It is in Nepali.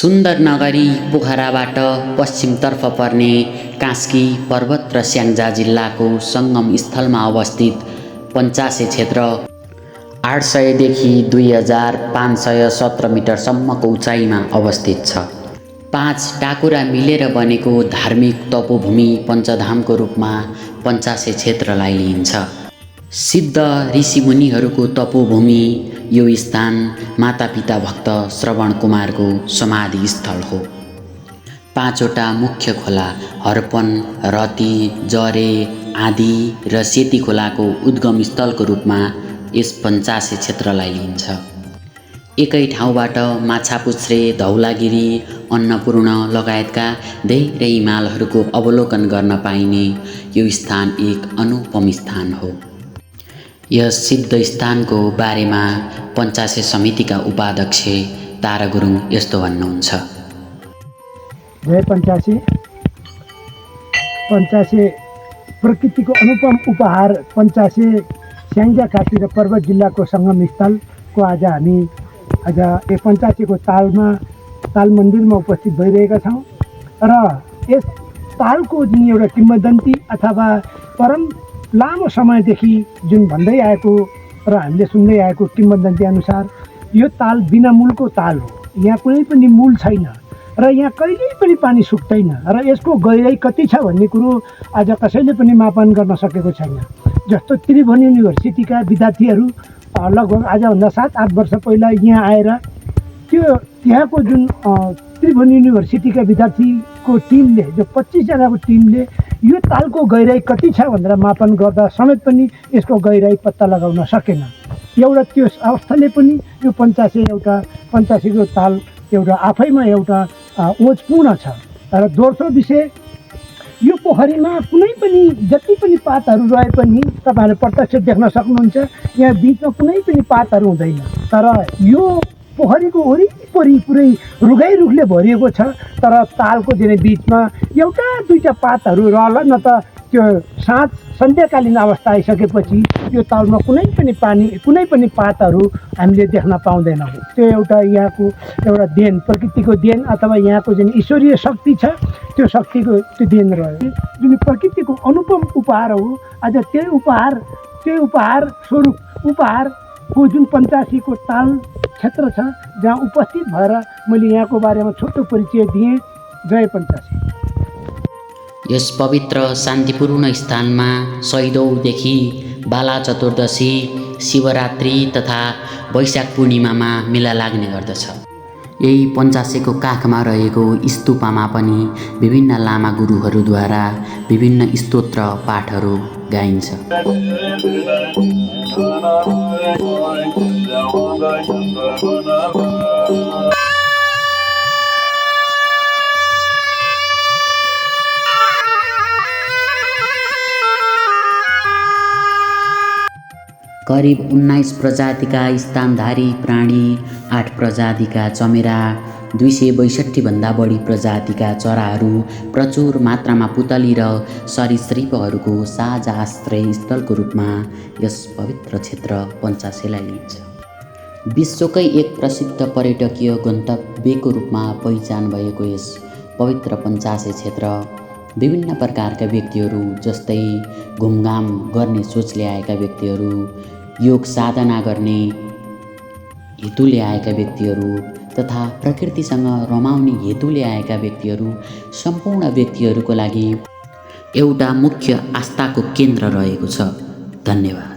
सुन्दर नगरी पोखराबाट पश्चिमतर्फ पर्ने कास्की पर्वत र स्याङ्जा जिल्लाको सङ्गम स्थलमा अवस्थित पञ्चासे क्षेत्र 800 देखि 2517 मिटरसम्मको उचाइमा अवस्थित छ। 5 टाकुरा मिलेर बनेको धार्मिक तपोभूमि पञ्चधामको रूपमा पञ्चासे क्षेत्रलाई लिइन्छ। सिद्ध ऋषिमुनिहरूको तपोभूमि यो स्थान मातापिता भक्त श्रवण कुमारको समाधि स्थल हो। 5वटा मुख्य खोला हर्पन, रती, जरे, आदि र सेती खोलाको उद्गम स्थलको रूपमा यस पञ्चासे क्षेत्रलाई लिइन्छ। एकै ठाउँबाट माछापुच्छ्रे, धौलागिरी, अन्नपूर्ण लगायतका धेरै हिमालहरूको अवलोकन गर्न पाइने यो स्थान एक अनुपम स्थान हो। यस सिद्ध स्थानको बारेमा पञ्चासे समितिका उपाध्यक्ष तारा गुरुङ यस्तो भन्नुहुन्छ। जय पञ्चासे। पञ्चासे प्रकृतिको अनुपम उपहार पञ्चासे स्याङ्जा कास्की र पर्वत जिल्लाको सङ्गम स्थलको आज हामी यो पञ्चासेको ताल मन्दिरमा उपस्थित भइरहेका छौँ र यस तालको जुन एउटा किम्वदन्ती अथवा परम लामो समयदेखि जुन भन्दै आएको र हामीले सुन्दै आएको किम्वदन्ती अनुसार यो ताल बिना मूलको ताल हो। यहाँ कुनै पनि मूल छैन र यहाँ कहिल्यै पनि पानी सुक्दैन र यसको गहिराई कति छ भन्ने कुरो आज कसैले पनि मापन गर्न सकेको छैन। जस्तो त्रिभुवन युनिभर्सिटीका विद्यार्थीहरू लगभग आजभन्दा 7-8 वर्ष पहिला यहाँ आएर त्यहाँको जुन त्रिभुवन युनिभर्सिटीका विद्यार्थीको टिमले जो 25 जनाको टिमले यो तालको गहिराई कति छ भनेर मापन गर्दा समेत पनि यसको गहिराई पत्ता लगाउन सकेन। एउटा त्यो अवस्थाले पनि यो पञ्चासेको ताल एउटा आफैमा एउटा ओजपूर्ण छ। र दोस्रो विषय, यो पोखरीमा कुनै पनि जति पनि पातहरू रहे पनि तपाईँहरूले प्रत्यक्ष देख्न सक्नुहुन्छ, यहाँ बिचमा कुनै पनि पातहरू हुँदैन। तर यो पोखरीको वरिपरि पुरै रुखले भरिएको छ। तर तालको जुन बिचमा एउटा दुईवटा पातहरू रहला, न त त्यो सन्ध्याकालीन अवस्था आइसकेपछि यो तालमा कुनै पनि पातहरू हामीले देख्न पाउँदैनौँ। त्यो एउटा यहाँको एउटा देन, प्रकृतिको देन अथवा यहाँको जुन ईश्वरीय शक्ति छ त्यो शक्तिको त्यो देन रह्यो। जुन प्रकृतिको अनुपम उपहार हो, आज त्यही उपहार स्वरूप उपहारको जुन पञ्चासेको ताल क्षेत्र छ जहाँ उपस्थित भएर मैले यहाँको बारेमा छोटो परिचय दिएँ। जय पञ्चासे। यस पवित्र शान्तिपूर्ण स्थानमा शहीदौँदेखि बाला चतुर्दशी, शिवरात्रि तथा वैशाख पूर्णिमामा मेला लाग्ने गर्दछ। यही पञ्चासेको काखमा रहेको स्तूपमा पनि विभिन्न लामा गुरुहरूद्वारा विभिन्न स्तोत्र पाठहरू गाइन्छ। करिब 19 प्रजातिका स्तनधारी प्राणी, 8 प्रजातिका चमेरा, 262 भन्दा बढी प्रजातिका चराहरू, प्रचुर मात्रामा पुतली र सरीसृपहरूको साझा आश्रय स्थलको रूपमा यस पवित्र क्षेत्र पञ्चासेलाई लिइन्छ। विश्वकै एक प्रसिद्ध पर्यटकीय गन्तव्यको रूपमा पहिचान भएको यस पवित्र पञ्चासे क्षेत्र विभिन्न प्रकारका व्यक्तिहरू, जस्तै घुमघाम गर्ने सोचले आएका व्यक्तिहरू, योग साधना गर्ने हेतुले आएका व्यक्तिहरू तथा प्रकृतिसँग रमाउने हेतुले आएका व्यक्तिहरू, सम्पूर्ण व्यक्तिहरूको लागि एउटा मुख्य आस्थाको केन्द्र रहेको छ। धन्यवाद।